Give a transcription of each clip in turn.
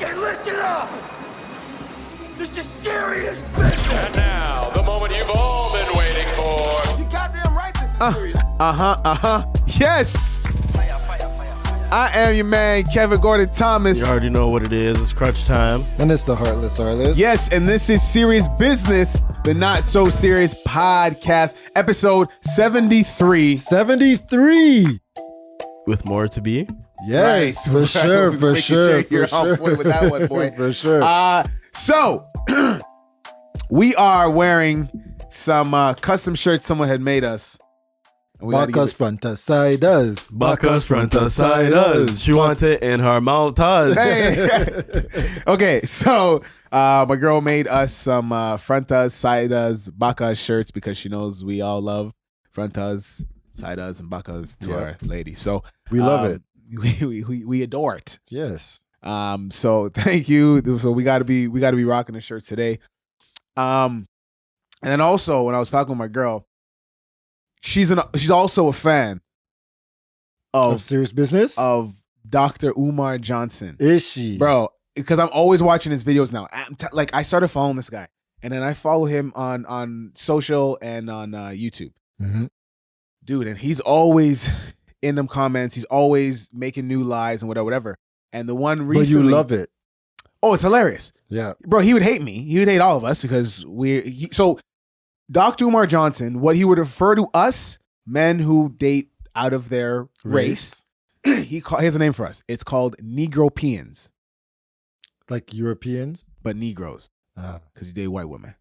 Okay, listen up! This is serious business! And now, the moment you've all been waiting for. You goddamn right this is serious. Yes! I am your man, Kevin Gordon Thomas. You already know what it is. It's crunch time. And it's the Heartless Artist. Yes, and this is Serious Business, the Not So Serious podcast, episode 73. 73. With more to be. Yes, Right. for sure, Just for making sure, you're for on sure. point with that one, boy. For sure. So, we are wearing some custom shirts someone had made us. And we gotta give Bacchus it- front side us. Bacchus front side us. She want it in her mouth us. Hey. Okay, so my girl made us some frontas, sidas, bacchus shirts because she knows we all love frontas, sidas, and bacchus to our lady. So We love it. We adore it. Yes. So thank you. So we gotta be rocking the shirt today. And then also when I was talking with my girl, she's also a fan Of Serious Business? of Dr. Umar Johnson. Is she? Bro, because I'm always watching his videos now. I started following this guy, and then I follow him on social and on YouTube. Mhm. Dude, and he's always in them comments. He's always making new lies and whatever. And the one But recently, you love it. oh, it's hilarious, Yeah. bro. He would hate me. He would hate all of us because so Dr. Umar Johnson, what he would refer to us men who date out of their race. Here's a name for us. It's called Negropeans, Like Europeans? but Negroes because you date white women.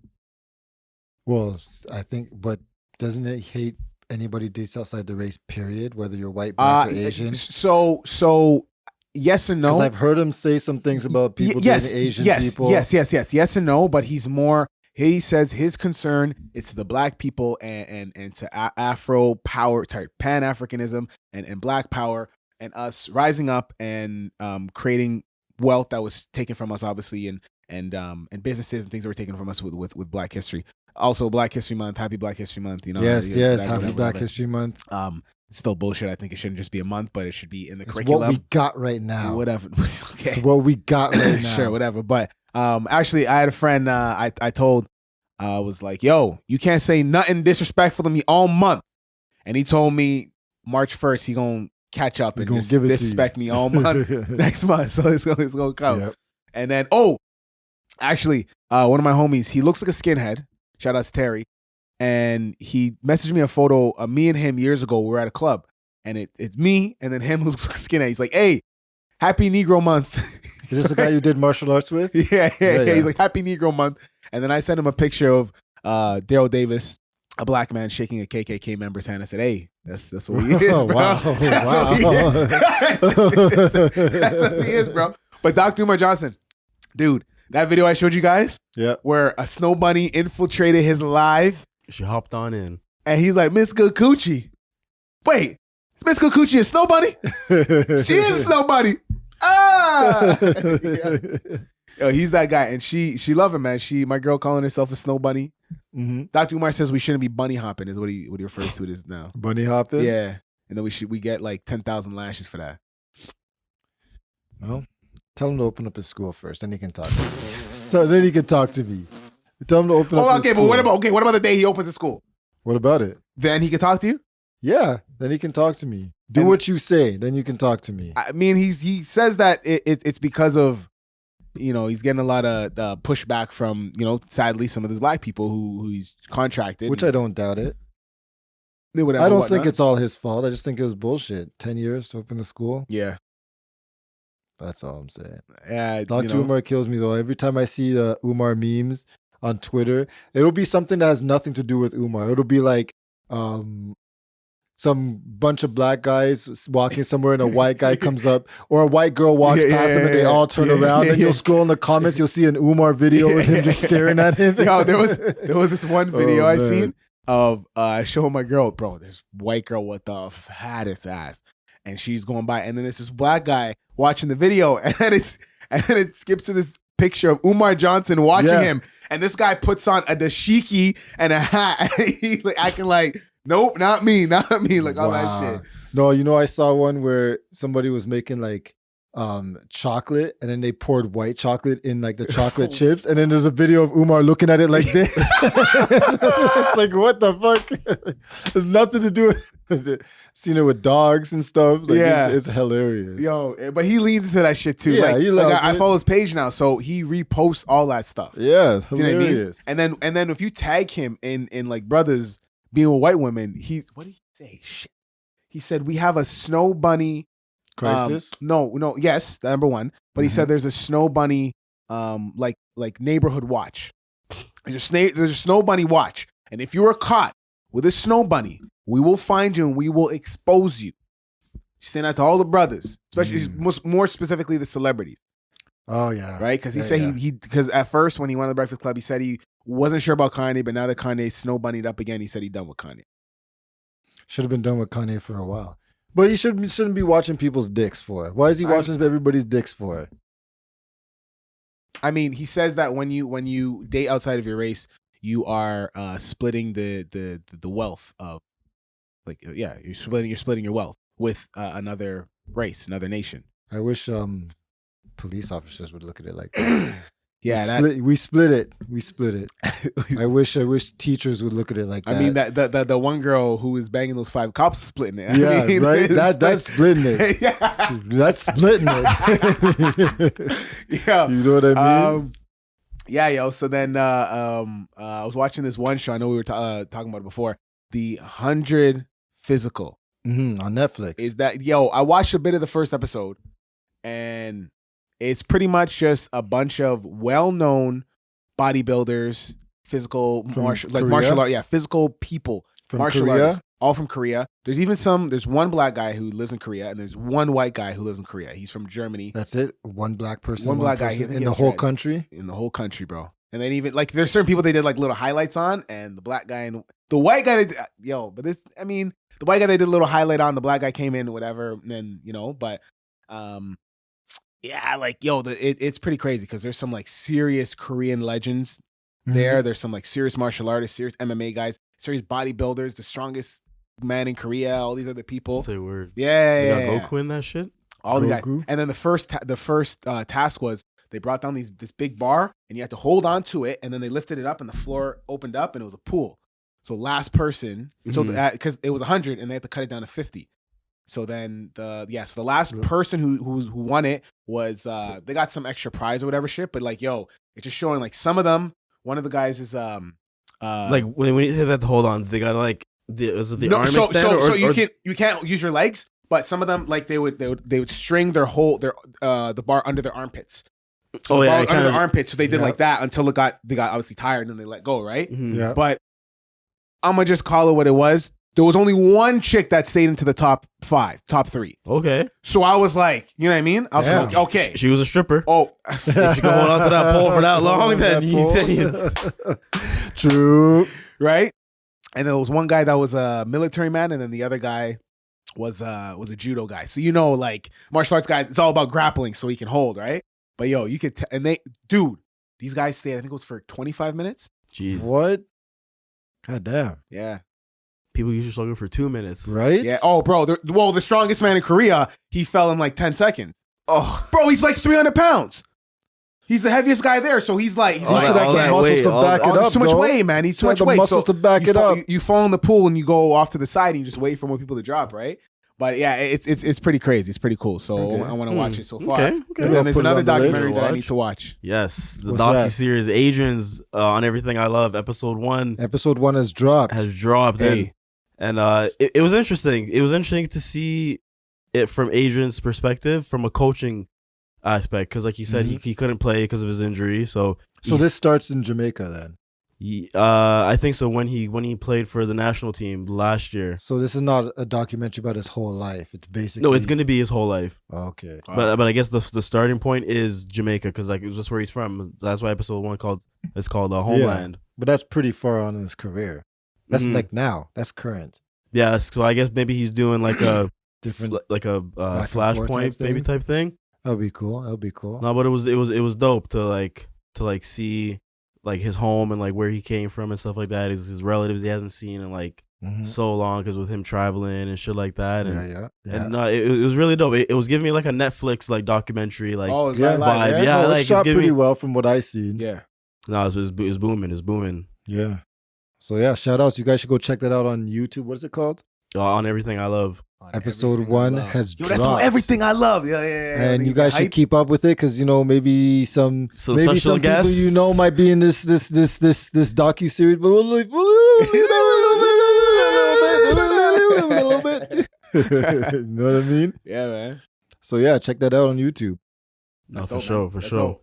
Well, I think, but doesn't it hate anybody dates outside the race, period? Whether you're white, black, or Asian? So yes and no. Because I've heard him say some things about people dating Asian people. Yes and no. But he's more. He says his concern is to the black people and to Afro power type Pan Africanism and black power and us rising up and creating wealth that was taken from us, obviously, and businesses and things that were taken from us with Black History. Also, Black History Month. Happy Black History Month. You know. Yes. Happy whatever, Black whatever. History Month. It's still bullshit. I think it shouldn't just be a month, but it should be in the It's curriculum. what we got right now. Whatever. Okay. It's what we got right now. Sure, whatever. But actually, I had a friend I told was like, yo, you can't say nothing disrespectful to me all month. And he told me March 1st he gonna catch up and gonna just give it to disrespect me all month next month. So it's gonna come. Yep. And then actually, one of my homies, he looks like a skinhead. Shout out to Terry. And he messaged me a photo of me and him years ago. We were at a club. And it's me and then him who looks like a skinhead. He's like, hey, happy Negro Month. Is this the guy you did martial arts with? Yeah. Yeah. He's like, happy Negro Month. And then I sent him a picture of Daryl Davis, a black man shaking a KKK member's hand. I said, hey, that's what he is, Oh, bro. wow. That's what he is. That's what he is, bro. But Dr. Umar Johnson, dude, that video I showed you guys Yeah. where a snow bunny infiltrated his live She hopped on in. and he's like, Miss Good Coochie. Wait, is Miss Good Coochie a snow bunny? She is a snow bunny. Ah! Yeah. Yo, he's that guy, and she love him, man. My girl calling herself a snow bunny. Mm-hmm. Dr. Umar says we shouldn't be bunny hopping, is what he refers to it as now. Bunny hopping? Yeah, and then we get like 10,000 lashes for that. Well, tell him to open up his school first, then he can talk to me. So then he can talk to me. Tell him to open up his Okay, school. but what about the day he opens the school? What about it? Then he can talk to you. Yeah, then he can talk to me. Do And- what you say, then you can talk to me. I mean, he says that it's because of, he's getting a lot of pushback from, sadly, some of these black people who he's contracted. Which I don't doubt it. Whatever, I don't whatnot. think it's all his fault. I just think it was bullshit. 10 years to open the school. Yeah. That's all I'm saying. Yeah. Dr. Umar kills me though. Every time I see the Umar memes on Twitter, it'll be something that has nothing to do with Umar. It'll be like some bunch of black guys walking somewhere and a white guy comes up, or a white girl walks past them and they all turn around. And you'll scroll in the comments, you'll see an Umar video with him just staring at him. Yo, there was this one video I man. seen of showing my girl, bro, this white girl with the fattest ass, and she's going by, and then there's this black guy watching the video, and then it skips to this picture of Umar Johnson watching him, and this guy puts on a dashiki and a hat, and he like acting like, nope, not me, like all that shit. No, I saw one where somebody was making like chocolate, and then they poured white chocolate in like the chocolate chips, and then there's a video of Umar looking at it like this. It's like, what the fuck? There's nothing to do with it. Seen it with dogs and stuff. Like, it's hilarious. Yo, but he leans into that shit too. Yeah, he loves I it. follow his page now, so he reposts all that stuff. Yeah, Do you know what I mean? hilarious. And then if you tag him in like brothers being with white women, what did he say? Shit. He said we have a snow bunny Crisis. Yes, number one. But he said there's a snow bunny like neighborhood watch. There's a snow bunny watch, and if you are caught with a snow bunny, we will find you and we will expose you. He's saying that to all the brothers, especially more specifically the celebrities. Oh yeah, right? Because he said because at first when he went to the Breakfast Club, he said he wasn't sure about Kanye, but now that Kanye snow bunnied up again, he said he's done with Kanye. Should have been done with Kanye for a while. But he shouldn't be watching people's dicks for it. Why is he watching everybody's dicks for it? I mean, he says that when you date outside of your race, you are splitting the wealth of, like, you're splitting your wealth with another race, another nation. I wish police officers would look at it like that. Yeah, we split it. I wish teachers would look at it like that. I mean, the one girl who was banging those 5 cops splitting it. Yeah, I mean, right. That's splitting it. Yeah. That's splitting it. Yeah, you know what I mean. Yeah, yo. So then I was watching this one show. I know we were talking about it before. The 100 Physical on Netflix. Is that I watched a bit of the first episode, and it's pretty much just a bunch of well-known bodybuilders, physical martial art, physical people, from martial Korea? artists, all from Korea. There's one black guy who lives in Korea, and there's one white guy who lives in Korea. He's from Germany. That's it. One black person. One black guy in the whole country. In the whole country, bro. And then even like there's certain people they did like little highlights on, and the black guy and the white guy. The white guy they did a little highlight on. The black guy came in, whatever, and then but. Yeah, like it's pretty crazy because there's some like serious Korean legends there. There's some like serious martial artists, serious MMA guys, serious bodybuilders, the strongest man in Korea, all these other people. Say word. Yeah, They got Goku in that shit. All the guys. And then the first task was they brought down this big bar and you had to hold on to it, and then they lifted it up and the floor opened up and it was a pool. So last person, because it was 100 and they had to cut it down to 50. So then the last person who won it was they got some extra prize or whatever shit, but like it's just showing like some of them. One of the guys is like when you say that, hold on, they got like arm extender so you can't use your legs, but some of them like they would string their the bar under their armpits. Under their armpits, so they did like that until they got obviously tired and then they let go, right? Mm-hmm. Yeah. But I'm gonna just call it what it was. There was only one chick that stayed into the top 3. Okay. So I was like, you know what I mean? I was like, okay. She was a stripper. Oh. If she could hold on to that pole for that long, then True. Right? And there was one guy that was a military man, and then the other guy was a judo guy. So like martial arts guys, it's all about grappling so he can hold, right? But you could these guys stayed, I think it was for 25 minutes. Jeez. What? God damn. Yeah. People usually struggle for 2 minutes. Right? Yeah. Oh, bro. The strongest man in Korea, he fell in like 10 seconds. Oh, bro, he's like 300 pounds. He's the heaviest guy there, so he's like muscles to back it up. Too much weight, man. He's too much weight. Muscles to back it up. You fall in the pool and you go off to the side and you just wait for more people to drop, right? But yeah, it's pretty crazy. It's pretty cool. So I want to watch it so far. Okay. And then there's another documentary that I need to watch. Yes, the docu-series Adrian's on Everything I Love, episode 1. Episode 1 has dropped. Hey. And it was interesting. It was interesting to see it from Adrian's perspective, from a coaching aspect, because like you said, he couldn't play because of his injury. So this starts in Jamaica then. I think so. When he played for the national team last year. So this is not a documentary about his whole life. It's basically it's going to be his whole life. Okay, but I guess the starting point is Jamaica, because like that's where he's from. That's why episode 1 it's called Homeland. Yeah, but that's pretty far on in his career. That's like now. That's current. Yeah, so I guess maybe he's doing like a different, like a flashpoint maybe type thing. That'll be cool. No, but it was dope to see like his home and like where he came from and stuff like that. His relatives he hasn't seen in like so long because with him traveling and shit like that. And, Yeah. And it was really dope. It was giving me like a Netflix like documentary like Oh, it's Yeah, live, vibe. Yeah, No, like it's it's shot giving pretty me. well from what I seen. Yeah. No, it's booming. It's booming. Yeah. So yeah, shout outs. You guys should go check that out on YouTube. What is it called? On everything I love. On Episode Everything I 1 Love. has Yo, that's on dropped. everything I love. Yeah. And you guys should keep up with it because maybe some Some maybe special some guests. people might be in this docu series, but we'll leave a little bit. You know what I mean? Yeah, man. So yeah, check that out on YouTube. No, That's for dope, sure, man. for That's sure.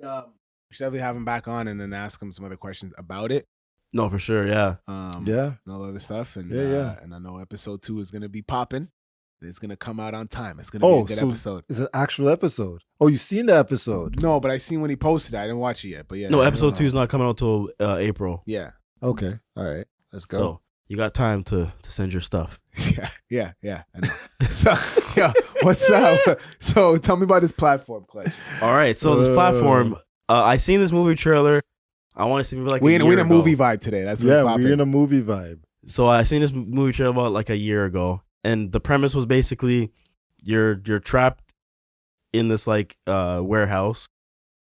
dope. We should definitely have him back on and then ask him some other questions about it. No, for sure. Yeah. Yeah. And all other stuff. And Yeah. And I know episode 2 is gonna be popping. It's gonna come out on time. It's gonna be a good episode. It's an actual episode. Oh, you've seen the episode? No, but I seen when he posted it. I didn't watch it yet. But yeah. No, episode 2 is not coming out till April. Yeah. Okay. All right. Let's go. So you got time to send your stuff. Yeah. I know. So, yeah, what's up? So tell me about this platform, Clutch. All right. So this platform, I seen this movie trailer. I want to see maybe like We a in year a ago. movie vibe today. That's what's yeah, popping. we're in a movie vibe. So I seen this movie trailer about like a year ago, and the premise was basically you're trapped in this like warehouse,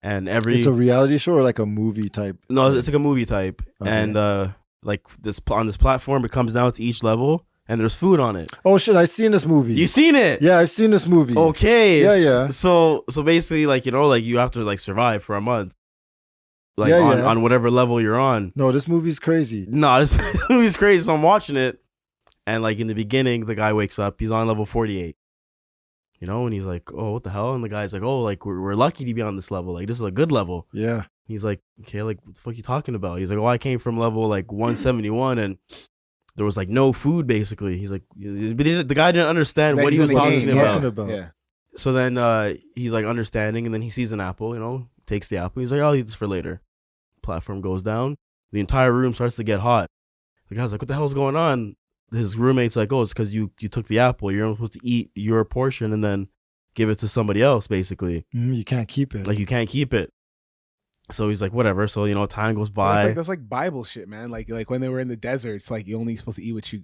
and It's a reality show or like a movie type? no, it's like a movie type, Okay. and like this on this platform, it comes down to each level, and there's food on it. Oh shit! I've seen this movie. You seen it? Yeah, I've seen this movie. Okay. Yeah. So basically, like like you have to like survive for a month, like Yeah, on, yeah. on whatever level you're on. No, this movie's crazy. No, this movie's crazy. So I'm watching it, and like in the beginning, the guy wakes up. He's on level 48. And he's like, "Oh, what the hell?" And the guy's like, "Oh, like we're lucky to be on this level. Like this is a good level." Yeah. He's like, "Okay, like what the fuck you talking about?" He's like, "Oh, I came from level like 171, and there was like no food basically." He's like, but the guy didn't understand That what he he's was in the talking game, about. Talking about. Yeah. So then he's like understanding, and then he sees an apple, takes the apple. He's like, I'll eat this for later. Platform goes down. The entire room starts to get hot. The guy's like, what the hell's going on? His roommate's like, oh, it's because you took the apple. You're only supposed to eat your portion and then give it to somebody else, basically. You can't keep it. Like, you can't keep it. So he's like, whatever. So, time goes by. That's like Bible shit, man. Like when they were in the desert, it's like you're only supposed to eat what you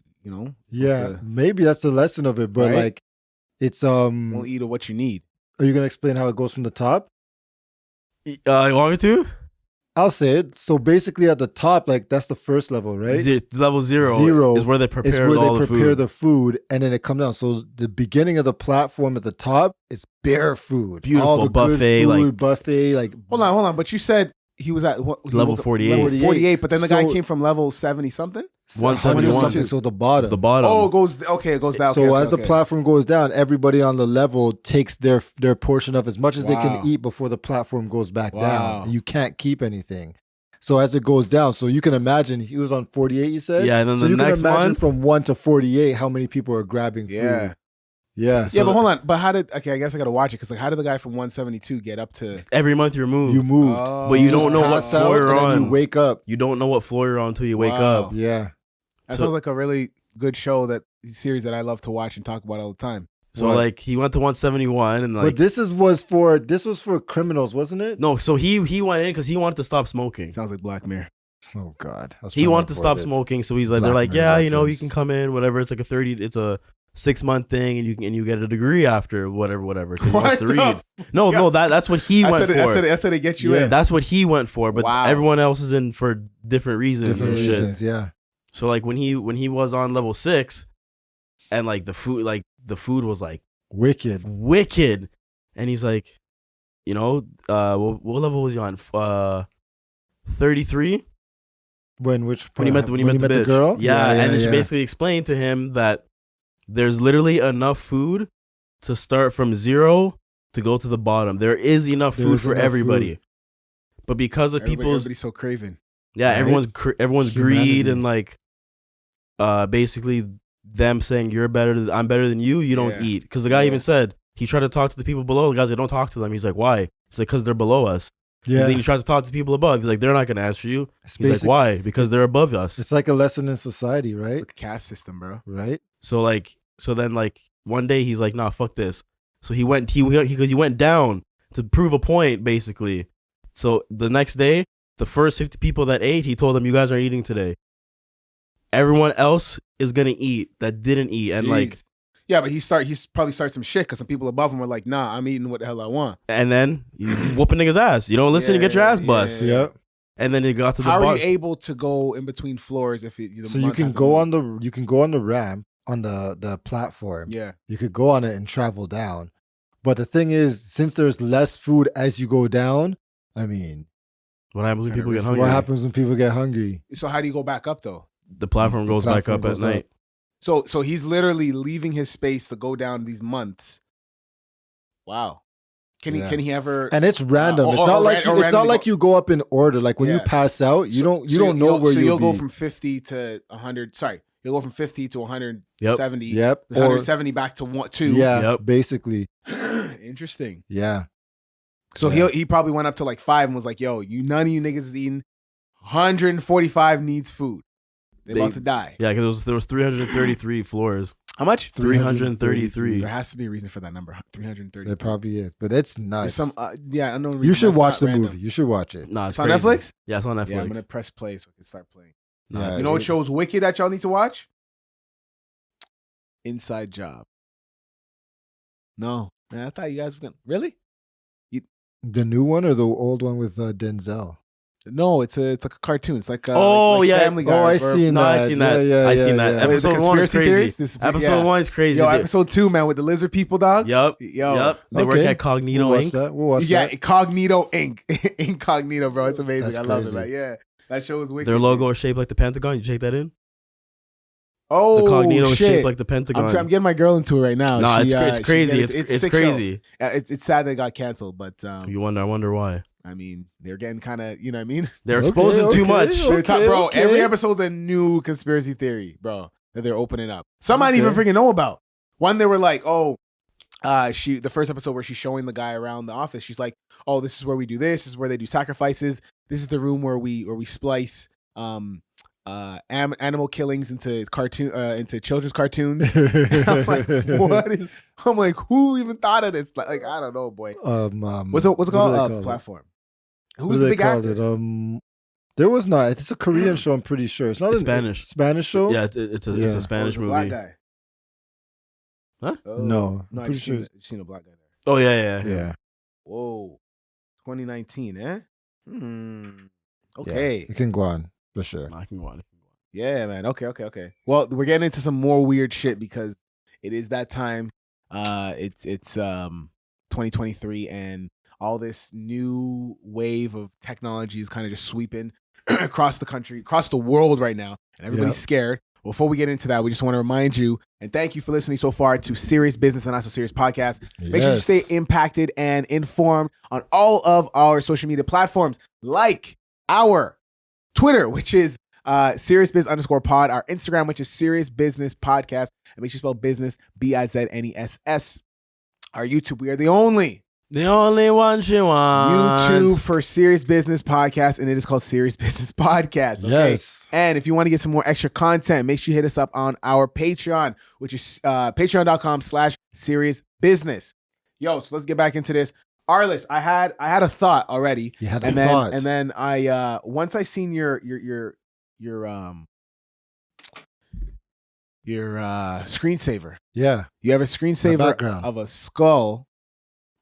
yeah, supposed to maybe that's the lesson of it. But Right? like, it's only eat what you need. Are you gonna explain how it goes from the top? You want me to? I'll say it. So basically, at the top, like that's the first level, right? Level zero is where they It's prepare where all they the prepare food. the food, and then it comes down. So the beginning of the platform at the top is bare food, Beautiful all the good buffet, food, like- buffet, like Hold on. But you said he was at what, Level 48. Level 48, but then the guy So- came from level 70 something. 171. something. So the bottom. The bottom. Oh, it goes down. So Okay, as the okay. platform goes down, everybody on the level takes their portion of as much as they Wow. can eat before the platform goes back Wow. down. You can't keep anything. So as it goes down, so you can imagine he was on 48. You said, Yeah, and then so the you next can imagine month- from 1 to 48 how many people are grabbing food. Yeah. Yeah, So Yeah, but hold on. But how did? Okay, I guess I gotta watch it because like, how did the guy from 172 get up to? Every month you're moved. you moved. Oh, But you Just don't know what pass out floor you're and then on. You wake up. You don't know what floor you're on until you wake Wow. up. Yeah. That So- sounds like a really good show series that I love to watch and talk about all the time. So What? like he went to 171 and like But this was for criminals, wasn't it? no, so he went in because he wanted to stop smoking. Sounds like Black Mirror. Oh God. I was He trying wanted to stop avoid it. smoking, so he's like, Black they're like, Mirror yeah, you reference. can come in, whatever. It's like it's a 6-month thing, and you get a degree after whatever. 'Cause he wants to What the read. No, that's what he went for. That's how they get you Yeah. in. That's what he went for, but Wow. everyone else is in for different reasons Different and shit. reasons. Yeah. So like when he was on level 6, and like the food was like Wicked. wicked, and he's like, what level was he on? 33. When he When he met the bitch. girl. Yeah, and then she yeah. basically explained to him that there's literally enough food to start from 0 to go to the bottom. There is enough There food is for enough everybody. But because of Everybody's so craven. Right? everyone's greed Humanity. and like basically them saying I'm better than you don't Yeah. eat. Because the guy Yeah. even said he tried to talk to the people below. The guy's like, don't talk to them. He's like, why? He's like, because they're below us. Yeah. And then he tries to talk to people above. He's like, they're not gonna answer you. It's He's like, basic- why? Because they're above us. It's like a lesson in society, right? Like a caste system, bro. Right. So then one day he's like, nah, fuck this. So he went down to prove a point, basically. So the next day, the first 50 people that ate, he told them, you guys aren't eating today. Everyone else is gonna eat that didn't eat, and like, Jeez. Yeah, but he's probably started some shit because some people above him were like, nah, I'm eating what the hell I want. and then you whooping niggas ass. You don't listen, you get your ass bust. Yeah. Yep. And then it got to the How are bottom. you able to go in between floors if it? So you can go on the ramp on the platform. Yeah. You could go on it and travel down. But the thing is, since there's less food as you go down, I mean, What happens when Kinda people get risky. hungry? what happens when people get hungry? So how do you go back up though? The platform goes back platform up at goes night. So he's literally leaving his space to go down these months. Wow. Can Yeah. he ever? And it's random. It's or not like ran- you, or it's not randomly like go- you go up in order. Like when you Yeah. pass out, you don't know where so you'll you'll go be. from 50 to 100. Sorry, you'll go from 50 to 170. Yep. 170 back to 2. Yeah. Yep. Basically. Interesting. Yeah. So Yeah. he probably went up to like 5 and was like, "Yo, none of you niggas is eating. 145 needs food. They're about to die." Yeah, because there was 333 floors. How much? 333. There has to be a reason for that number. 330. There probably is, but it's There's nice. some. Yeah, I know. You should watch the movie. You should watch it. Nah, it's It's on crazy. Netflix. Yeah, it's on Netflix. Yeah, I'm gonna press play so I can start playing. Yeah, You know what show's wicked that y'all need to watch? Inside Job. No, man, I thought you guys were gonna really. The new one or the old one with Denzel? No, it's like a cartoon. It's like Oh, yeah. Family Guy. Oh, I or- seen No, that. I seen that. Yeah, I seen yeah, that. yeah. Wait, is it Episode 1 is conspiracy crazy. theories? This is- Episode yeah. 1 is crazy. Yo, episode 2, man, with the lizard people, dog. Yep. Yo. Yep. They work Okay. at Cognito We'll watch Inc. that. We'll watch Yeah, that. Incognito Inc. Incognito, bro. It's amazing. That's I love it. crazy. Like, yeah, that show is wicked. Their logo is shaped like the Pentagon. You take that in? Oh, The Cognito is shit. shaped like the Pentagon. I'm getting my girl into it right now. No, She, it's she crazy. get It's sick crazy. show. It's sad they got canceled, but I wonder why. I mean, they're getting kind of, you know what I mean? They're Okay, exposing too okay. much. They're bro, okay. every episode's a new conspiracy theory, bro, that they're opening up. Some I didn't Okay. even freaking know about. One, they were like, oh, the first episode where she's showing the guy around the office, she's like, oh, this is where we do this. This is where they do sacrifices. This is the room where we splice animal killings into children's cartoons. I'm like, what is? I'm like, who even thought of this? Like I don't know, boy. What's it what do called? they call it? Platform. What Who's do the they big call actor? it? There was not. It's a Korean show. I'm pretty sure. It's not It's a Spanish. Spanish show. Yeah, it's a Spanish the movie. black guy. Huh? Oh, No, I'm I pretty just sure. seen a black guy there. Oh yeah. Yeah. Whoa, 2019, eh? Yeah. Okay. It can go on for sure. I can go on. Yeah, man. Okay. Well, we're getting into some more weird shit because it is that time. It's 2023 and all this new wave of technology is kind of just sweeping across the country, across the world right now, and everybody's Yep. scared. Before we get into that, we just want to remind you and thank you for listening so far to Serious Business and Not So Serious Podcast. Make sure you stay impacted and informed on all of our social media platforms, like our Twitter, which is SeriousBiz_pod, our Instagram, which is Serious Business Podcast, and make sure you spell business BIZNESS. Our YouTube, we are the only The only one she wants. YouTube for Serious Business Podcast, and it is called Serious Business Podcast. Okay? Yes. And if you want to get some more extra content, make sure you hit us up on our Patreon, which is patreon.com/seriousbusiness. Yo, so let's get back into this. Arliss, I had a thought already. You had a and then thought. and then I once I seen your screensaver. Yeah. You have a screensaver background. of a skull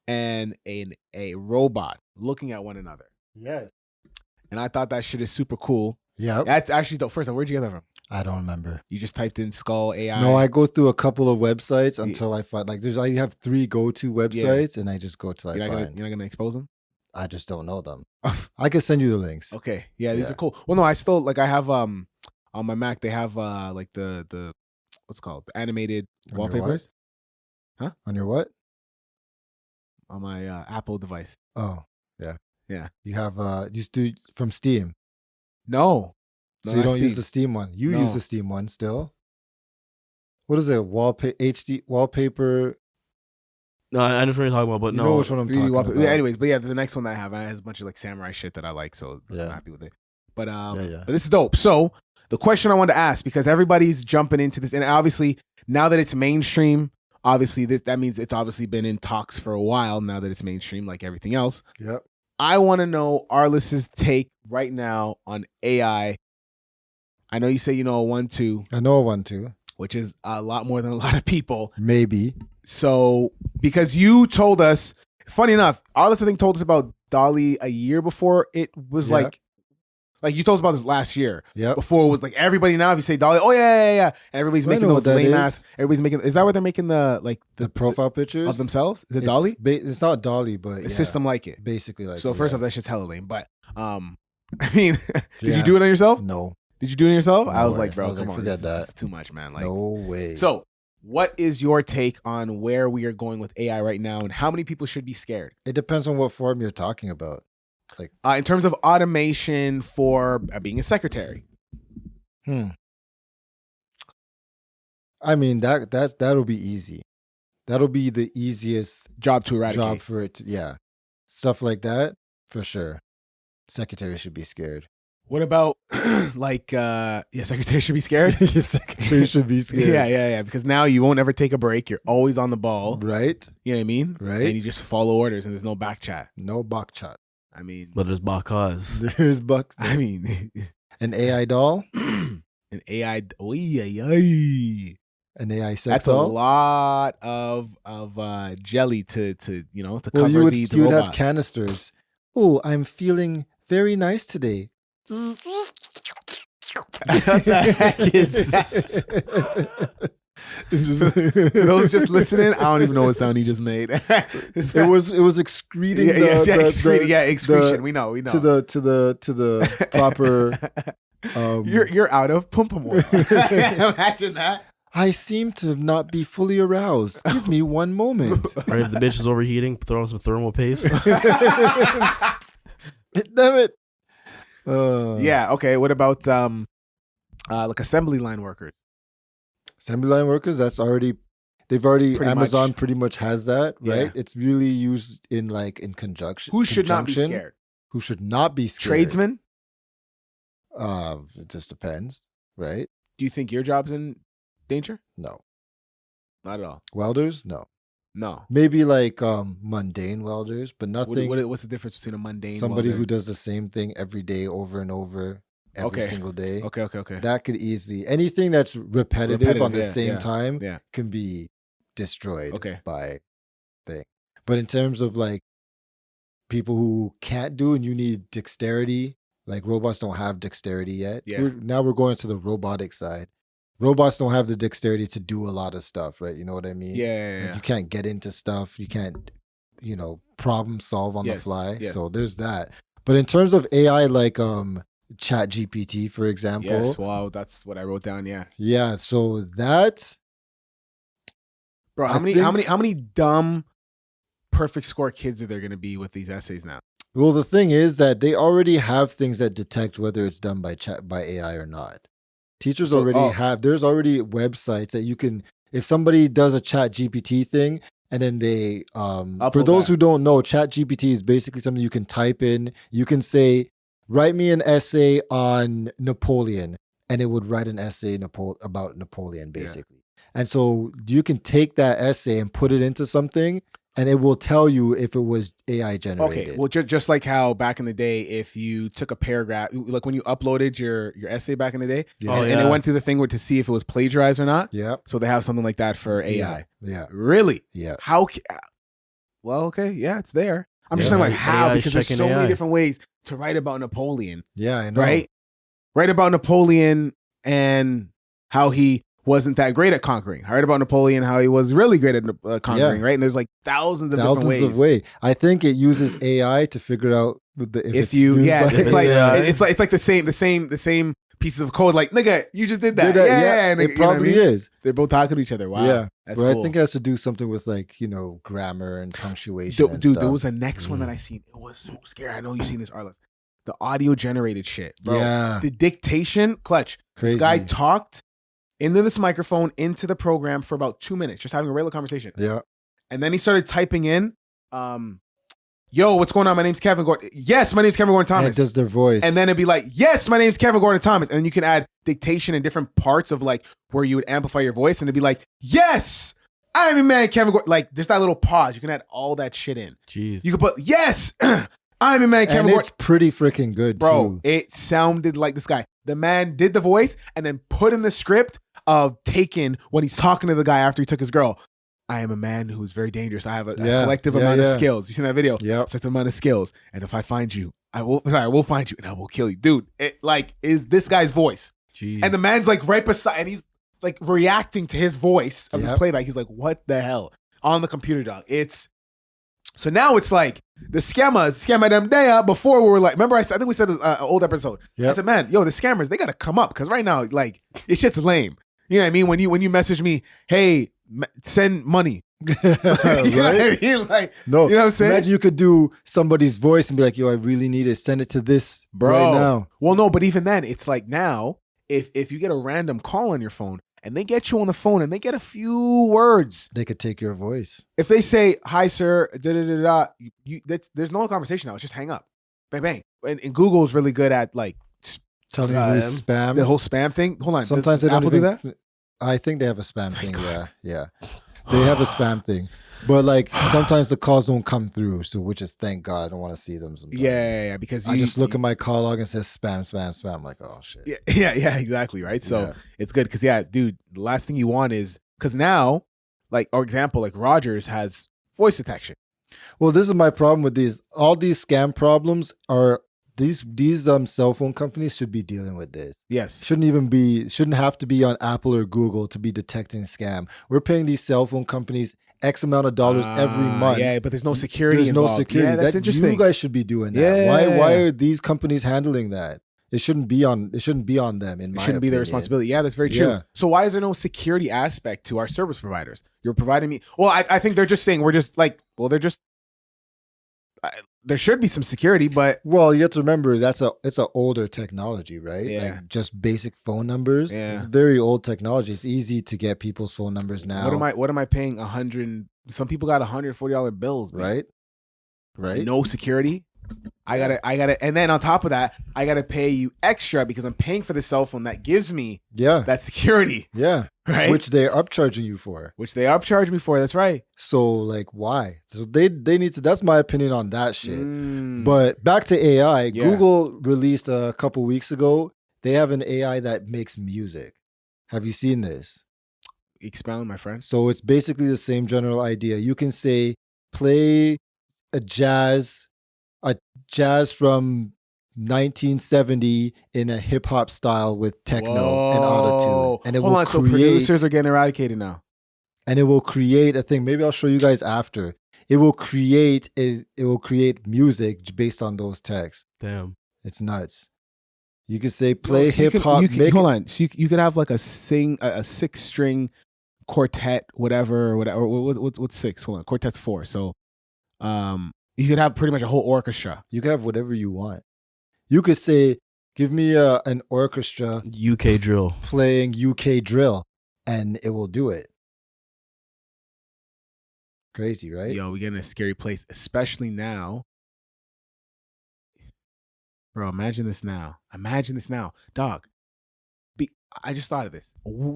and a robot looking at one another. Yes. And I thought that shit is super cool. Yep. That's actually dope. First of all, where'd you get that from? I don't remember. You just typed in skull AI. No, I go through a couple of websites until I find I have 3 go-to websites and I just go till you're I not find. gonna expose them? I just don't know them. I can send you the links. Okay. Yeah, these Yeah. are cool. Well, no, I still I have on my Mac they have like the what's it called? The animated On your wallpapers On your what? on my Apple device. Oh, yeah. Yeah. You have you do from Steam. No. So No, you not don't use Steam. the Steam one. You No. use the Steam one still. What is it? HD wallpaper. No, I just what you're talking about, but You no. know which one I'm 3D talking wallpaper. about. Yeah, anyways, but yeah, there's the next one that I have. And it has a bunch of like samurai shit that I like, so Yeah. I'm happy with it. But Yeah. but this is dope. So the question I wanted to ask, because everybody's jumping into this, and obviously now that it's mainstream, obviously that means it's obviously been in talks for a while. Now that it's mainstream, like everything else, Yep. I want to know Arliss's take right now on AI. I know you say you know a 1-2, I know a 1-2. which is a lot more than a lot of people. Maybe. So, because you told us, funny enough, all this I think told us about Dolly a year before it was Yeah. like you told us about this last year. Yep. Before it was like everybody now, if you say Dolly, oh yeah. And everybody's Well, I making know those what that lame is. ass. Everybody's making, is that what they're making The profile pictures of themselves? Is it It's Dolly? It's not Dolly, but A yeah, system like it. basically like. So first yeah. off, that shit's hella lame. But I mean, did Yeah. you do it on yourself? No, Did you do it on yourself? I No was way. like, bro, I was come like, on, forget this is that. too much, man. Like, no way. so what is your take on where we are going with AI right now, and how many people should be scared? It depends on what form you're talking about. In terms of automation for being a secretary. I mean that'll be easy. That'll be the easiest Job to eradicate. job for it. Yeah, stuff like that for sure. Secretary should be scared. What about secretary should be scared? Secretary should be scared. Yeah. Because now you won't ever take a break. You're always on the ball. Right. You know what I mean? Right. And you just follow orders and there's no back chat. No bok chat. I mean, But there's Bakas. There's bucks. I mean, An AI doll. an AI. Oy. An AI sex That's a doll. lot of jelly to cover Well, you would the you would robot. have canisters. Oh, I'm feeling very nice today. What the heck is For those just listening, I don't even know what sound he just made. It was excreting. Excretion. We know. to the proper. You're out of pumpum oil. Imagine that. I seem to not be fully aroused. Give me one moment. Or if the bitch is overheating, throw on some thermal paste. Damn it. Yeah. Okay. What about like assembly line workers? Assembly line workers. They've already Pretty Amazon much. pretty much has that, right? Yeah. It's really used in conjunction. Who should not be scared? Who should not be scared? Tradesmen. It just depends, right? Do you think your job's in danger? No. Not at all. Welders, no. No. Maybe mundane welders, but nothing. What's the difference between a mundane Somebody welder? who does the same thing every day over and over every Okay. single day. Okay. That could easily anything that's repetitive on the yeah, same yeah, time yeah. can be destroyed Okay. by thing. But in terms of people who can't do and you need dexterity, robots don't have dexterity yet. Yeah. Now we're going to the robotic side. Robots don't have the dexterity to do a lot of stuff, right? You know what I mean? Yeah. You can't get into stuff. You can't, problem solve on the fly. yeah. So there's that. But in terms of AI, Chat GPT, for example. Yes. Wow. That's what I wrote down. Yeah. Yeah. So that's Bro, I how many think- how many dumb perfect score kids are there going to be with these essays now? well, the thing is that they already have things that detect whether it's done by AI or not. Teachers So- already oh. have. There's already websites that you can. If somebody does a Chat GPT thing, and then they, for Upload those that. who don't know, Chat GPT is basically something you can type in. You can say, "Write me an essay on Napoleon," and it would write an essay about Napoleon, basically. And so you can take that essay and put it into something, and it will tell you if it was AI generated. Okay, well, just like how back in the day, if you took a paragraph, like when you uploaded your essay back in the day, Yeah. and it went through the thing to see if it was plagiarized or not. Yep. So they have something like that for AI. Yeah. Really? Yeah. How? Well, okay, yeah, it's there. I'm just Yeah. saying, like, how? AI is Because there's checking so many AI. different ways to write about Napoleon, Yeah, I know. right? Write about Napoleon and how he wasn't that great at conquering. I read about Napoleon, how he was really great at conquering, Yeah. right? And there's like thousands of different ways. Of ways. I think it uses AI to figure out If you, yeah, by- it's like the same pieces of code. Like, nigga, you just did that. Yeah, and it you know what I probably mean? is. They're both talking to each other. Wow, Yeah, that's but cool. I think it has to do something with grammar and punctuation. and Dude, stuff. there was a next one that I seen. It was so scary. I know you've seen this, Arliss. The audio generated shit, bro. Yeah. The dictation, clutch. Crazy. This guy talked into this microphone, into the program for about 2 minutes, just having a regular conversation. Yeah, And then he started typing in, yo, what's going on? My name's Kevin Gordon. Yes, my name's Kevin Gordon and Thomas. it does their voice, And then it'd be like, yes, my name's Kevin Gordon Thomas. And then you can add dictation in different parts of where you would amplify your voice. And it'd be like, yes, I'm a man, Kevin Gordon. Like, just that little pause. You can add all that shit in. Jeez. You could put, yes, I'm a man, Kevin and Gordon. it's pretty freaking good, Bro, too. it sounded like this guy. The man did the voice and then put in the script of Taken when he's talking to the guy after he took his girl. I am a man who's very dangerous. I have a selective amount of skills. You seen that video? Yeah. Selective amount of skills. And if I find you, I will find you and I will kill you. Dude, it like is this guy's voice. Jeez. And the man's like right beside, and he's like reacting to his voice of his playback. He's like, what the hell? On the computer, dog. So now it's like the scammer them there. Before we were like, remember I think we said an old episode. Yep. I said, man, yo, the scammers, they got to come up because right now, like, this shit's lame. You know what I mean? When you message me, hey, send money. You know what I mean? Like, no, you know what I'm saying? Imagine you could do somebody's voice and be like, yo, I really need it. Send it to this right now. Well, no, but even then, it's like now, if you get a random call on your phone, and they get you on the phone and they get a few words. They could take your voice. If they say, hi, sir, there's no conversation now. It's just hang up. Bang, bang. And Google is really good at like telling you who's spam. The whole spam thing. Hold on. Sometimes does they don't Apple even do that? I think they have a spam thing. God. Yeah. They have a spam thing. But like sometimes the calls don't come through. So which is thank God. I don't want to see them sometimes. Yeah. Because I just look at my call log and says spam. I'm like, oh shit. Yeah, exactly. Right. So it's good because dude, the last thing you want is because now, like, for example, like Rogers has voice detection. Well, this is my problem with these. All these scam problems are these cell phone companies should be dealing with this. Yes. Shouldn't have to be on Apple or Google to be detecting scam. We're paying these cell phone companies X amount of dollars every month. Yeah, but there's no security involved. No security. Yeah, that's interesting. You guys should be doing that. Yeah. Why are these companies handling that? It shouldn't be on them, in my opinion. It shouldn't be their responsibility. Yeah, that's very true. Yeah. So why is there no security aspect to our service providers? You're providing me. Well, I think they're just saying there should be some security, but well, you have to remember it's an older technology, right? Yeah. Like just basic phone numbers. Yeah. It's very old technology. It's easy to get people's phone numbers now. What am I paying some people got $140 bills, man. Right. No security. I gotta, and then on top of that, I gotta pay you extra because I'm paying for the cell phone that gives me that security. Yeah. Right. Which they're upcharging you for. That's right. So like why? So they need to, that's my opinion on that shit. But back to AI, Google released a couple weeks ago, they have an AI that makes music. Have you seen this? Expound, my friend. So it's basically the same general idea. You can say, play a jazz from 1970 in a hip hop style with techno and autotune, and it will create. So producers are getting eradicated now, and it will create a thing. Maybe I'll show you guys after. It will create music based on those texts. Damn, it's nuts. You could say play hip hop. Hold on, so you could have like a 6-string quartet, whatever. What's 6? Hold on, quartet's 4. So, you could have pretty much a whole orchestra. You could have whatever you want. You could say, give me an orchestra. UK drill. Playing UK drill. And it will do it. Crazy, right? Yo, we get in a scary place, especially now. Bro, imagine this now. Dog, I just thought of this.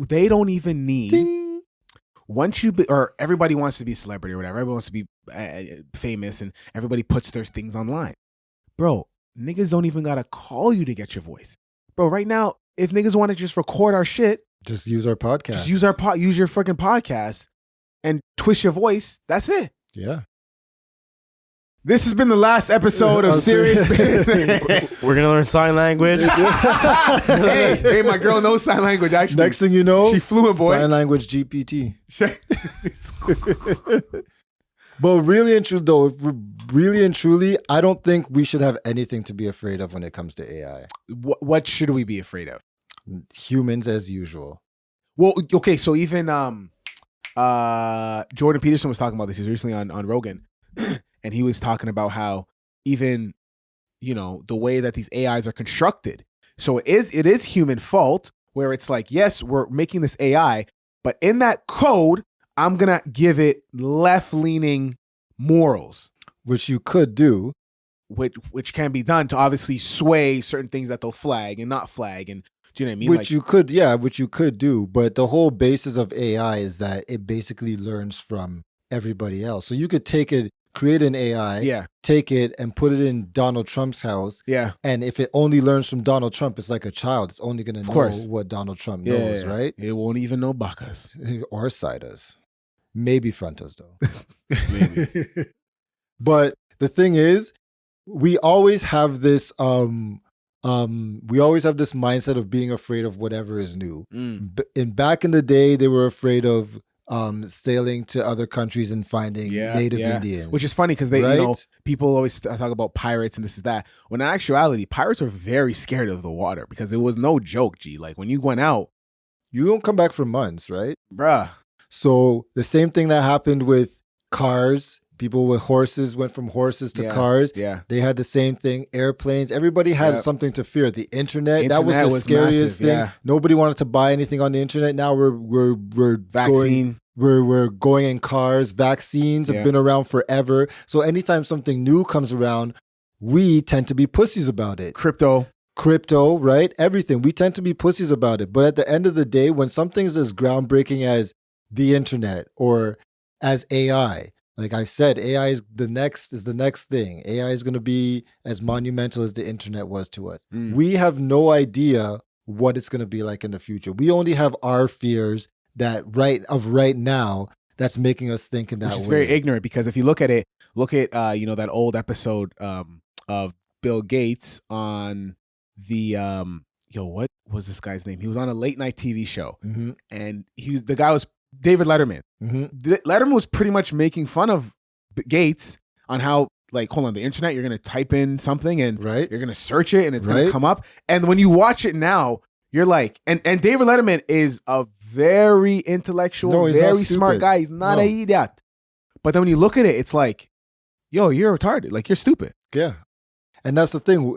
They don't even need... Ding. Once or everybody wants to be a celebrity or whatever. Everybody wants to be famous and everybody puts their things online. Bro, niggas don't even gotta call you to get your voice. Bro, right now, if niggas want to just record our shit, just use our podcast. Just use use your freaking podcast and twist your voice. That's it. Yeah. This has been the last episode of Serious Business. We're gonna learn sign language. hey, my girl knows sign language. Actually, next thing you know, she flew it, boy. Sign language GPT. But really and truly, I don't think we should have anything to be afraid of when it comes to AI. What should we be afraid of? Humans as usual. Well, okay, so even Jordan Peterson was talking about this. He was recently on Rogan. And he was talking about how even, the way that these AIs are constructed. So it is human fault where it's like, yes, we're making this AI, but in that code, I'm going to give it left-leaning morals. Which you could do. Which can be done to obviously sway certain things that they'll flag and not flag. And do you know what I mean? Which you could do. But the whole basis of AI is that it basically learns from everybody else. So you could take it, create an AI, Yeah. take it and put it in Donald Trump's house. Yeah. And if it only learns from Donald Trump, it's like a child. It's only going to know course. what Donald Trump Yeah. knows, right? It won't even know Bacchus. Or Cidas. Maybe Frontas, though. Maybe. But the thing is, we always have this mindset of being afraid of whatever is new. Back in the day, they were afraid of sailing to other countries and finding native Indians. Which is funny because they, right? people always talk about pirates and this is that. When in actuality, pirates are very scared of the water because it was no joke, G. Like when you went out, you don't come back for months, right? Bruh. So the same thing that happened with cars. People with horses went from horses to cars. Yeah. They had the same thing. Airplanes. Everybody had something to fear. The internet that was the scariest massive, thing. yeah. Nobody wanted to buy anything on the internet. Now we're Vaccine. We're going in cars. Vaccines have been around forever. So anytime something new comes around, we tend to be pussies about it. Crypto, right? Everything. We tend to be pussies about it. But at the end of the day, when something is as groundbreaking as the internet or as AI, like I said, AI is the next thing. AI is going to be as monumental as the internet was to us. We have no idea what it's going to be like in the future. We only have our fears that right now that's making us think in that way. Which is very ignorant because if you look at it, that old episode of Bill Gates on the what was this guy's name? He was on a late night TV show, and the guy was David Letterman. Letterman was pretty much making fun of Gates on how, like, hold on, the internet, you're going to type in something and you're going to search it and it's going to come up. And when you watch it now, you're like, and David Letterman is a very intellectual, very smart guy. He's not an idiot. But then when you look at it, it's like, yo, you're retarded. Like, you're stupid. Yeah. And that's the thing.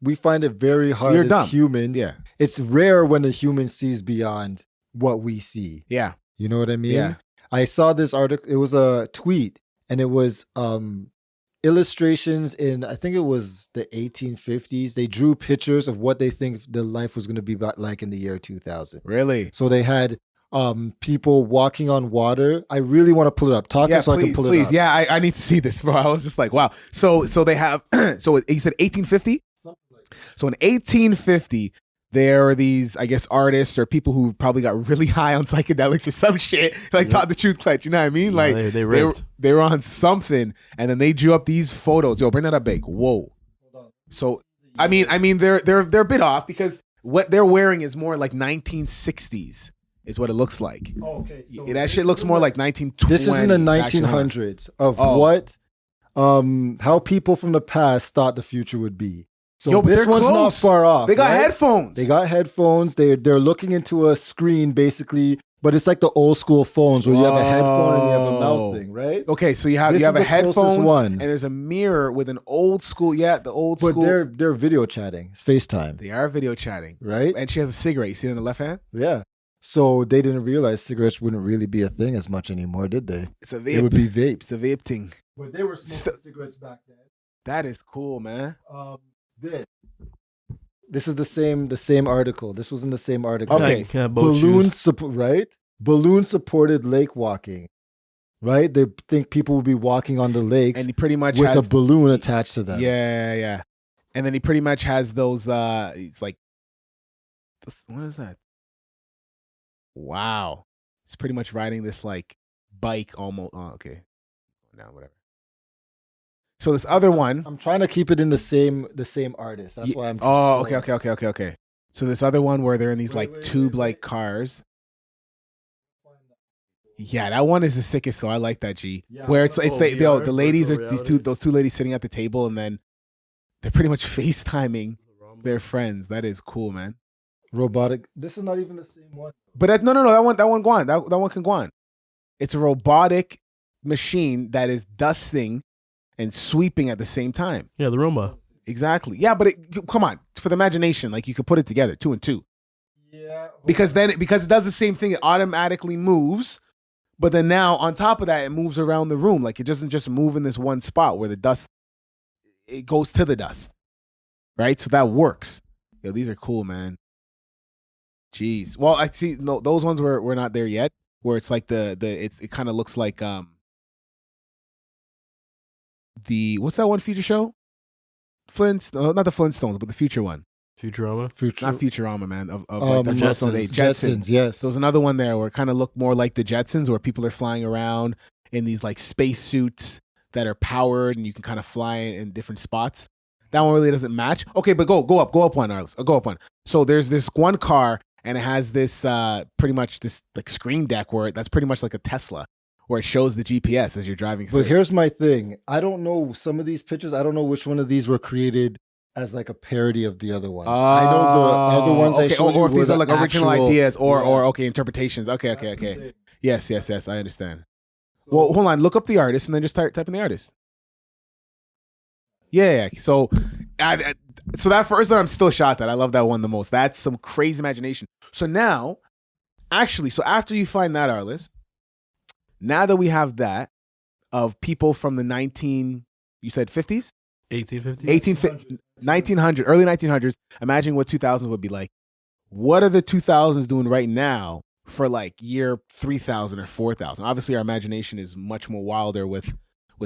We find it very hard as dumb. humans. Yeah. It's rare when a human sees beyond what we see. Yeah. You know what I mean? Yeah. I saw this article. It was a tweet, and it was illustrations in, I think it was the 1850s. They drew pictures of what they think the life was going to be like in the year 2000. Really? So they had people walking on water. I really want to pull it up. I can pull it up. Yeah, I need to see this, bro. I was just like, wow. So they have, so you said 1850? So in 1850, there are these, I guess, artists or people who probably got really high on psychedelics or some shit, like taught the truth clutch, you know what I mean? Like they ripped. They were on something, and then they drew up these photos. Yo, bring that up, big. Whoa. So I mean, they're a bit off because what they're wearing is more like 1960s, is what it looks like. Oh, okay. So that shit looks more like 1920s. This is in the 1900s of what, how people from the past thought the future would be. So but this one's close. not far off. They got right? headphones. They got headphones. They're looking into a screen basically, but it's like the old school phones where you have a headphone and you have a mouth thing, right? Okay, so you have a headphones and there's a mirror with an old school. Yeah, the old school. But they're video chatting. It's FaceTime. They are video chatting, right? And she has a cigarette. You see it in the left hand? Yeah. So they didn't realize cigarettes wouldn't really be a thing as much anymore, did they? It's a vape. It would be vapes. It's a vape thing. But they were smoking cigarettes back then. That is cool, man. This is the same article. This was in the same article. Okay. Balloon supported lake walking. Right? They think people will be walking on the lakes and he pretty much with has a balloon attached to them. Yeah. And then he pretty much has those it's like, what is that? Wow. It's pretty much riding this like bike almost. Oh, okay. Now whatever. So this other one, I'm trying to keep it in the same artist. That's why I'm. Okay. So this other one where they're in these tube-like cars. Yeah, that one is the sickest though. I like that, G. Yeah, where it's the ladies are those two ladies sitting at the table and then they're pretty much FaceTiming their friends. That is cool, man. Robotic. This is not even the same one. But no. That one go on. That one can go on. It's a robotic machine that is dusting and sweeping at the same time. Yeah, the Roomba. Exactly. Yeah, but come on, for the imagination, like you could put it together, 2 and 2. Yeah. Because it does the same thing. It automatically moves, but then now on top of that, it moves around the room. Like it doesn't just move in this one spot where the dust, it goes to the dust, right? So that works. Yo, these are cool, man. Jeez. Well, I see. No, those ones we're not there yet. Where it's like it kind of looks like what's that one future show? Not the Flintstones, but the future one. Futurama. Not Futurama, man. Of like the Jetsons. Jetsons, yes. There was another one there where it kind of looked more like the Jetsons, where people are flying around in these like space suits that are powered, and you can kind of fly in different spots. That one really doesn't match. Okay, but go up one, Arlis. Go up one. So there's this one car, and it has this pretty much this like screen deck that's pretty much like a Tesla, where it shows the GPS as you're driving through. But here's my thing. I don't know some of these pictures. I don't know which one of these were created as like a parody of the other ones. I know the other ones I showed you or if these were are like original actual ideas or okay, interpretations. Okay. Yes, I understand. Well, hold on. Look up the artist and then just type in the artist. Yeah. So, so that first one I'm still shocked at. I love that one the most. That's some crazy imagination. So now, actually, after you find that Arlis, now that we have that of people from the 50s? 1850? 1900, early 1900s. Imagine what 2000s would be like. What are the 2000s doing right now for like year 3000 or 4000? Obviously, our imagination is much more wilder with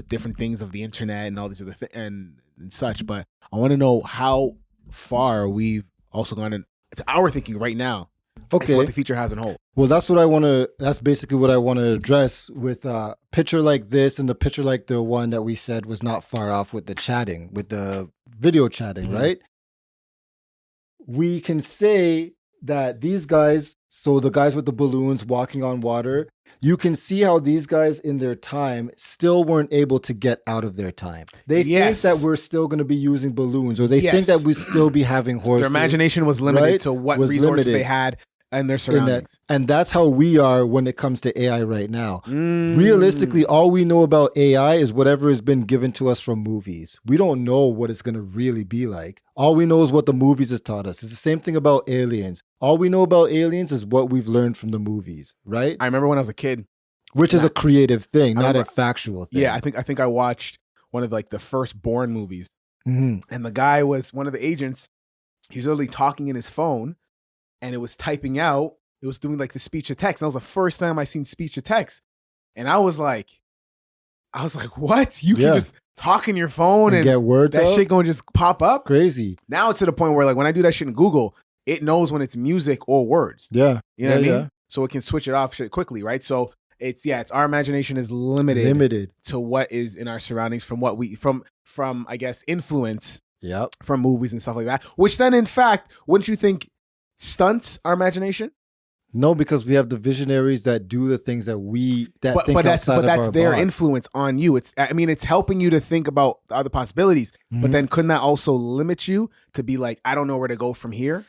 different things of the internet and all these other things and such. But I want to know how far we've also gone into our thinking right now. Okay. What the future has in hold. Well, that's basically what I want to address with a picture like this and the picture like the one that we said was not far off with the video chatting, right? We can say that these guys, so the guys with the balloons walking on water, you can see how these guys in their time still weren't able to get out of their time. They think that we're still going to be using balloons, or they think that we still be having horses. Their imagination was limited to what resources they had and their surroundings. And that's how we are when it comes to AI right now. Realistically, all we know about AI is whatever has been given to us from movies. We don't know what it's going to really be like. All we know is what the movies has taught us. It's the same thing about aliens. All we know about aliens is what we've learned from the movies, right? I remember when I was a kid. Which is a creative thing, not a factual thing. Yeah, I think I watched one of like the first Bourne movies. And the guy was one of the agents. He's literally talking in his phone. And it was typing out, it was doing like the speech to text. And that was the first time I seen speech to text. And I was like, what? You can just talk in your phone and get words that out? shit gonna just pop up? Crazy. Now it's to the point where like when I do that shit in Google, it knows when it's music or words. Yeah. You know what I mean? So it can switch it off shit quickly, right? So it's our imagination is limited to what is in our surroundings from what we from I guess influence from movies and stuff like that. Which then in fact, wouldn't you think stunts our imagination? No, because we have the visionaries that do the things that think outside of our their box. influence on you. It's helping you to think about other possibilities. But then couldn't that also limit you to be like, I don't know where to go from here?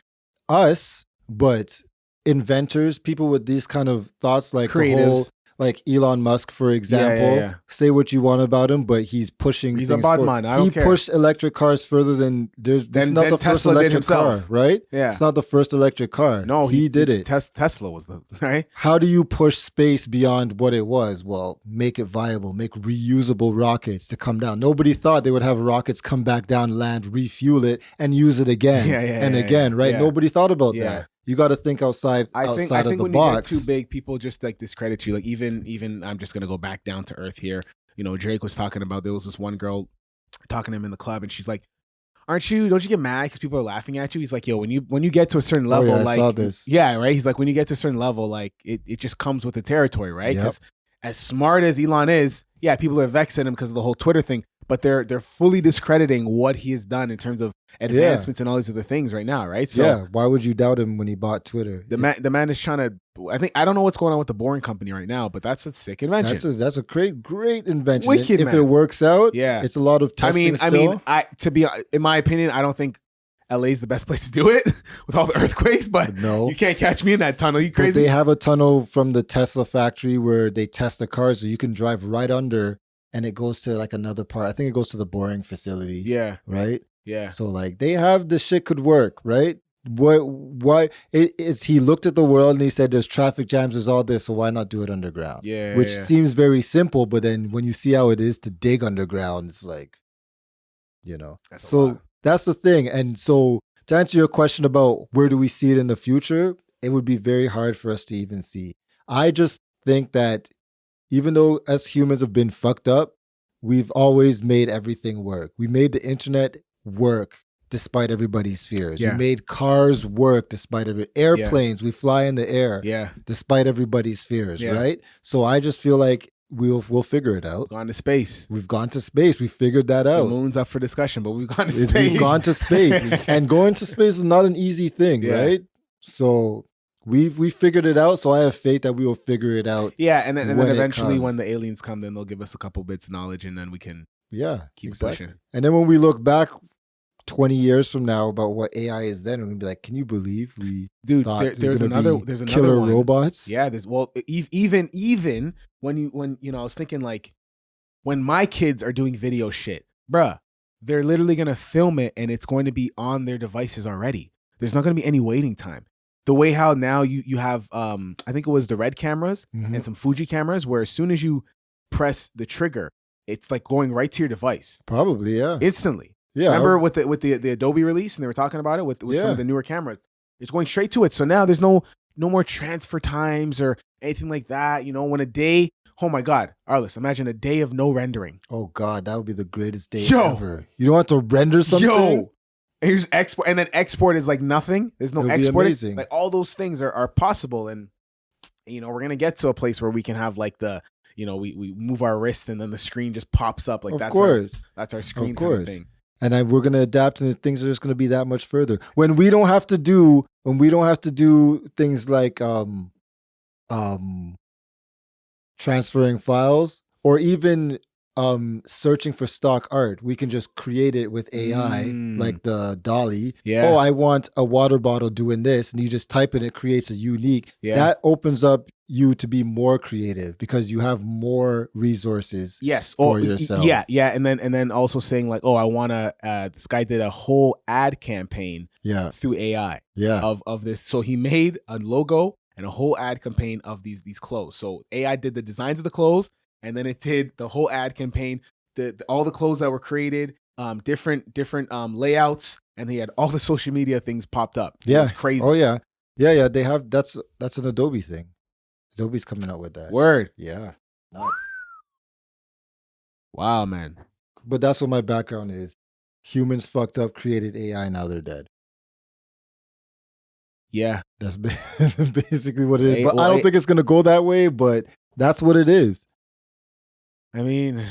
Us, but inventors, people with these kind of thoughts, like creatives. Like Elon Musk, for example, say what you want about him, but he's pushing. He's a bad man. I don't care. He pushed electric cars further than this is not the first electric car, right? Yeah, it's not the first electric car. No, he did it. Tesla was the right. How do you push space beyond what it was? Well, make it viable. Make reusable rockets to come down. Nobody thought they would have rockets come back down, land, refuel it, and use it again and again. Right? Yeah. Nobody thought about that. You got to think outside of the box. I think when you get too big, people just like discredit you. Like even I'm just gonna go back down to earth here. You know, Drake was talking about there was this one girl talking to him in the club, and she's like, don't you get mad because people are laughing at you? He's like, yo, when you get to a certain level, I saw this. Yeah, right. He's like, when you get to a certain level, like it just comes with the territory, right? Because as smart as Elon is, people are vexed at him because of the whole Twitter thing. But they're fully discrediting what he has done in terms of advancements and all these other things right now, right? So why would you doubt him when he bought Twitter? The man is trying to. I don't know what's going on with the Boring Company right now, but that's a sick invention. That's a great invention. Wicked, if it works out, yeah, it's a lot of testing. In my opinion, I don't think LA is the best place to do it with all the earthquakes, but no, you can't catch me in that tunnel. You crazy? But they have a tunnel from the Tesla factory where they test the cars, so you can drive right under. And it goes to like another part. I think it goes to the Boring facility. Yeah. Right? Yeah. So like they have this shit could work, right? Why it's he looked at the world and he said there's traffic jams, there's all this, so why not do it underground? Yeah. Which seems very simple, but then when you see how it is to dig underground, it's like, that's the thing. And so to answer your question about where do we see it in the future, it would be very hard for us to even see. I just think that even though us humans have been fucked up, we've always made everything work. We made the internet work despite everybody's fears. Yeah. We made cars work despite airplanes. We fly in the air Yeah. despite everybody's fears, Yeah. right? So I just feel like we'll figure it out. Gone to space. We've gone to space. We figured that The out. moon's up for discussion, but we've gone to We've space. gone to space. And going to space is not an easy thing, Yeah. right? So we figured it out. So I have faith that we will figure it out. Yeah, and then when it eventually comes. when the aliens come, then they'll give us a couple bits of knowledge, and then we can Yeah, keep exactly. pushing. And then when we look back 20 years from now about what AI is then, we're gonna be like, can you believe we Dude, thought there's gonna another be there's another killer one. robots? Yeah, there's even when I was thinking like when my kids are doing video shit, bruh, they're literally gonna film it and it's going to be on their devices already. There's not gonna be any waiting time. The way how now you have I think it was the Red cameras Mhm. and some Fuji cameras where as soon as you press the trigger, it's like going right to your device Probably, yeah. instantly. Yeah. Remember with the Adobe release and they were talking about it with some Yeah. of the newer cameras. It's going straight to it. So now there's no more transfer times or anything like that. You know, when a day, oh my God, Arliss, imagine a day of no rendering. Oh God, that would be the greatest day Yo. ever. You don't have to render something. Yo. And you just export, and then export is like nothing. There's no It'll be export. amazing. Like all those things are possible. And, you know, we're going to get to a place where we can have like we move our wrist and then the screen just pops up. Like Of that's course. that's our screen Of kind of course. thing. And we're gonna adapt, and things are just gonna be that much further. When we don't have to do things like transferring files or even searching for stock art, we can just create it with AI, like the Dolly. Yeah. Oh, I want a water bottle doing this, and you just type it, it creates a unique. Yeah. That opens up you to be more creative because you have more resources. Yes, for yourself. Yeah, and then also saying like, oh, I want to. This guy did a whole ad campaign Yeah. through AI Yeah. of this. So he made a logo and a whole ad campaign of these clothes. So AI did the designs of the clothes, and then it did the whole ad campaign. All the clothes that were created, different layouts, and he had all the social media things popped up. It Yeah. was crazy. Oh yeah. Yeah. They have that's an Adobe thing. Adobe's coming out with that. Word. Yeah. Nuts. Wow, man. But that's what my background is. Humans fucked up, created AI, now they're dead. Yeah. That's basically what it is. But Well, I don't think it's gonna go that way, but that's what it is. I mean,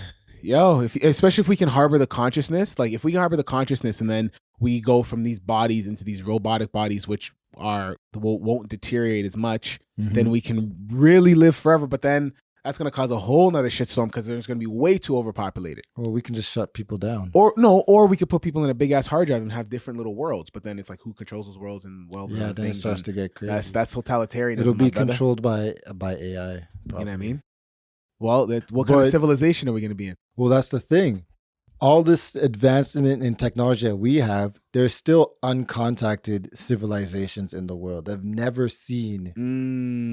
especially if we can harbor the consciousness, like if we can harbor the consciousness and then we go from these bodies into these robotic bodies, which won't deteriorate as much, then we can really live forever. But then that's going to cause a whole nother shitstorm because there's going to be way too overpopulated. Well, we can just shut people down. Or we could put people in a big ass hard drive and have different little worlds. But then it's like who controls those worlds and Yeah, then it starts to get crazy. That's totalitarianism. It'll be my brother. controlled by AI. You know probably. what I mean? Well, what kind of But- civilization are we going to be in? Well, that's the thing. All this advancement in technology that we have, there's still uncontacted civilizations in the world. They've never seen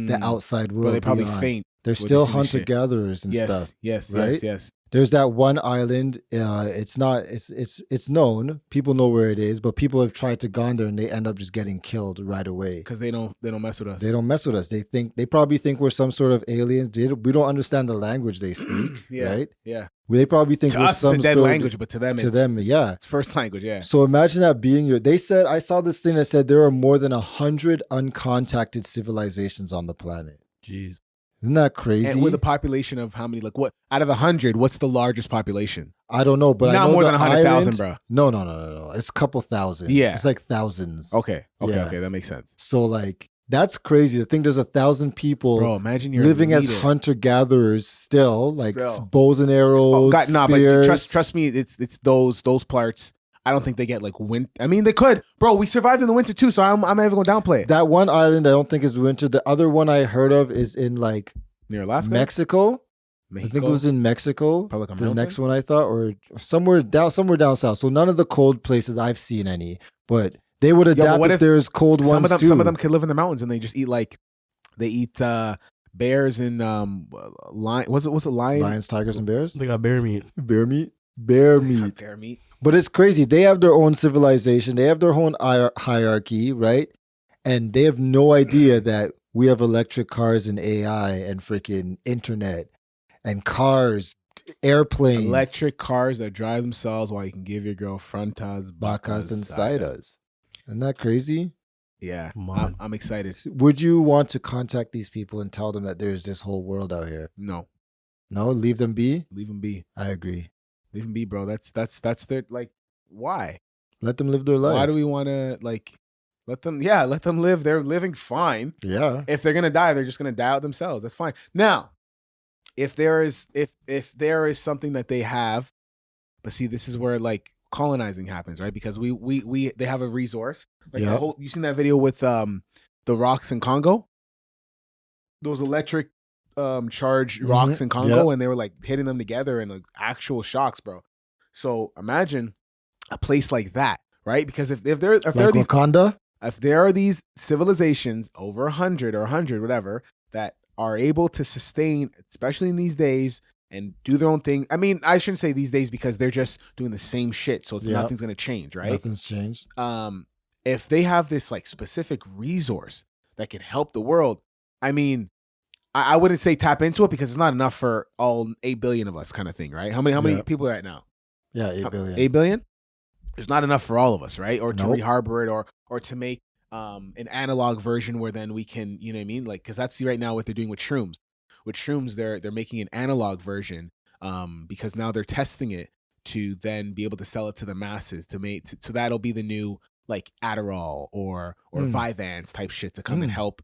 the outside world. Well, they probably beyond. faint. They're with still this new shit. hunter-gatherers and Yes, stuff. yes, right? yes. There's that one island. It's known. People know where it is, but people have tried to go on there and they end up just getting killed right away. Because they don't mess with us. They don't mess with us. They probably think we're some sort of aliens. We don't understand the language they speak, Yeah, right? Yeah. They probably think To we're us, some it's a dead sort language, but to them, yeah. it's first language. Yeah. So imagine that being they said, I saw this thing that said there are more than 100 uncontacted civilizations on the planet. Jeez. Isn't that crazy? And with a population of how many? Like what? Out of 100, what's the largest population? I don't know, but I Not know more the than 100,000, island- bro. No. It's a couple thousand. Yeah. It's like thousands. Okay. Yeah. That makes sense. So like that's crazy. To think there's 1,000 people Bro, imagine you're living as leader. hunter-gatherers still, like Bro. bows and arrows, Oh, God, nah, but spears. trust me, it's those parts. I don't think they get like wind. I mean, they could, bro. We survived in the winter too, so I'm not even gonna downplay it. That one island I don't think is winter. The other one I heard of is in like Near Alaska, Mexico. Mexico? I think it was in Mexico. Probably like a the mountain? next one I thought, or somewhere down south. So none of the cold places I've seen any, but they would adapt what if if there's cold some ones of them. too. Some of them could live in the mountains and they just eat bears and lion. Was it lion? Lions, tigers, and bears. They got bear meat. Bear meat. Bear meat. But it's crazy. They have their own civilization. They have their own hierarchy, right? And they have no idea that we have electric cars and AI and freaking internet and cars, airplanes, Electric cars that drive themselves while you can give your girl frontas, bacas, and saidas. Isn't that crazy? Yeah, Man. I'm excited. Would you want to contact these people and tell them that there's this whole world out here? No, No, leave them be. leave them be. I agree. Leave them be, bro. That's their like. Why? Let them live their life. Why do we want to like let them? Yeah, let them live. They're living fine. Yeah. If they're gonna die, they're just gonna die out themselves. That's fine. Now, if there is something that they have, but see, this is where like colonizing happens, right? Because they have a resource. Like Yeah. you seen that video with the rocks in Congo? Those electric charged rocks in Congo, Yep. and they were like hitting them together and like actual shocks, bro. So imagine a place like that, right? Because if there are these Wakanda. if there are these civilizations over 100 or 100 whatever that are able to sustain, especially in these days, and do their own thing. I mean, I shouldn't say these days because they're just doing the same shit, so Yep. nothing's gonna change, right? Nothing's changed. If they have this like specific resource that can help the world, I mean, I wouldn't say tap into it because it's not enough for all 8 billion of us, kind of thing, right? How many Yep. people are at now? Yeah, 8 billion. 8 billion? It's not enough for all of us, right? Or to Nope. reharbor it, or to make an analog version where then we can, you know what I mean? Like, because that's right now what they're doing with shrooms. With shrooms, they're making an analog version because now they're testing it to then be able to sell it to the masses so that'll be the new like Adderall or Vyvanse type shit to come and help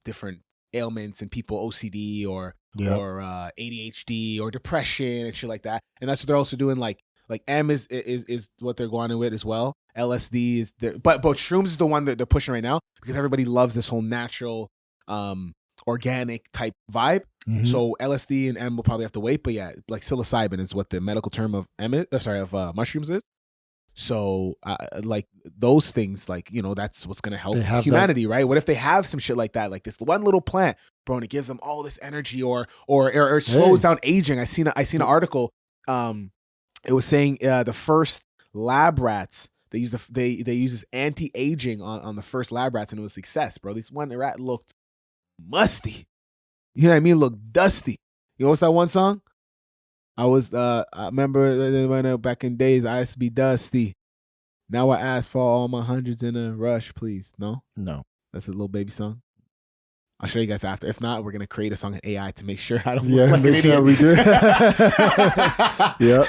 different ailments and people, OCD or ADHD or depression and shit like that. And that's what they're also doing. Like M is what they're going with as well. LSD is there, but shrooms is the one that they're pushing right now because everybody loves this whole natural, organic type vibe. Mhm. So LSD and M will probably have to wait. But yeah, like psilocybin is what the medical term of mushrooms is. So like those things, like, you know, that's what's going to help They have humanity, right? What if they have some shit like that, like this one little plant, bro, and it gives them all this energy or slows down aging. I seen an article. It was saying the first lab rats, they use this anti-aging on the first lab rats, and it was a success, bro. This one rat looked musty. You know what I mean? Looked dusty. You know what's that one song? I remember when back in days I used to be dusty. Now I ask for all my hundreds in a rush, please. No? No. That's a little baby song. I'll show you guys after. If not, we're gonna create a song in AI to make sure I don't look like an make sure idiot. we do. Yep.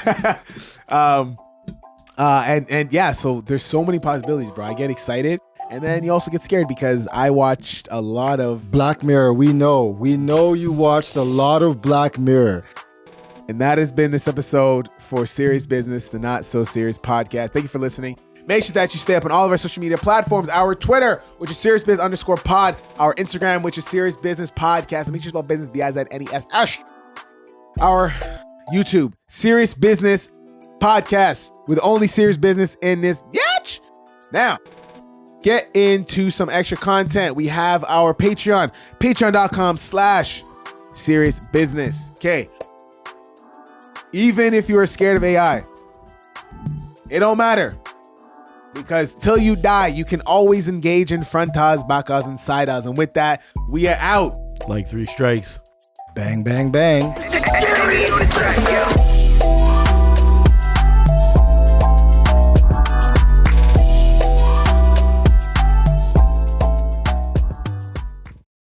And yeah, so there's so many possibilities, bro. I get excited, and then you also get scared because I watched a lot of, Black Mirror. We know you watched a lot of Black Mirror. and that has been this episode for Serious Business, the Not So Serious podcast. Thank you for listening. Make sure that you stay up on all of our social media platforms. Our Twitter, which is SeriousBiz_pod. Our Instagram, which is Serious Business Podcast. And make sure you spell business BIZNESS. Our YouTube, Serious Business Podcast, with only serious business in this bitch. Now, get into some extra content. We have our Patreon, patreon.com/Serious Business. Okay. Even if you are scared of AI, it don't matter. Because till you die, you can always engage in frontas, bacas, and saidas. And with that, we are out. Like 3 strikes. Bang, bang, bang. Just scary on the track, yo.